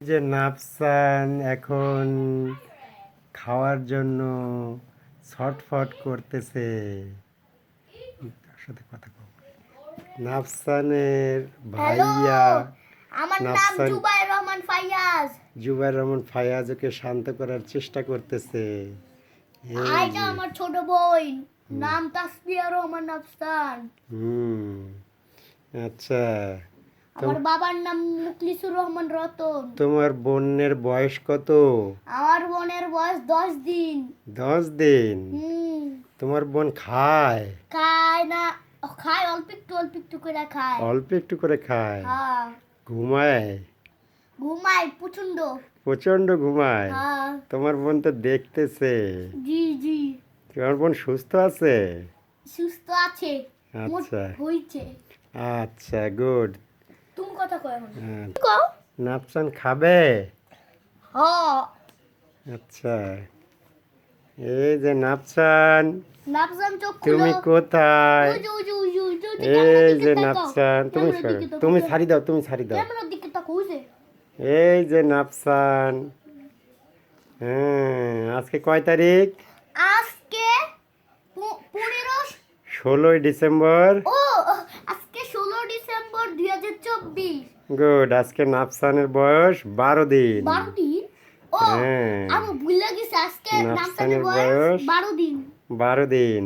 যে নাফসান এখন খাওয়ার জন্য ছটফট করতেছে। তার সাথে কথা কও। নাফসানের হ্যালো, ভাইয়া আমার নাম নাফসান জুবাইর রহমান ফাইয়াজ। জুবাইর রহমান ফায়াজ ওকে শান্ত করার চেষ্টা করতেছে। এই আইটা যে আমার ছোট বোন, নাম তাসবিয়া রহমান আফসান। হুম আচ্ছা, আমার বাবার নাম মুখলিসুর রহমান রতন। তোমার বোনের বয়স কত? আমার বোনের বয়স 10 দিন। 10 দিন। তোমার বোন খায়? খায় না, খায় অল্প একটু করে খায়। অল্প একটু করে খায়? হ্যাঁ, ঘুমায়? ঘুমায় প্রচন্ড। প্রচন্ড ঘুমায়? হ্যাঁ, তোমার বোন তো দেখতেছে। জি জি, তোমার বোন সুস্থ আছে? সুস্থ আছে। আচ্ছা হইছে। আচ্ছা, গুড। তুমি কথা কয় এখন। কও। নাফসান খাবে? হ্যাঁ, আচ্ছা, এই যে নাফসান, নাফসান চোখ খুলো। তুমি কোথায়? ওই যে, ওই যে, ওই যে, ওই যে, ওই যে, এই ক্যামেরার যে দিকে তাকাও। নাফসান, তুমি ক্যামেরার দিকে তাকাও। তুমি ছাড়ি দাও, তুমি ছাড়ি দাও। ক্যামেরার দিকে তাকাও, ওই যে। এই যে নাফসান, হ্যাঁ, আজকে কয় তারিখ? আজকে 15 16ই ডিসেম্বর। ও আজকে 16 ডিসেম্বর 2024। গুড। আজকে নাফসানের বয়স 12 দিন। 12 দিন। ও হ্যাঁ, আমি ভুলে গেছি আজকে নাফসানের নাফসানের বয়স বয়স 12 দিন। 12 দিন।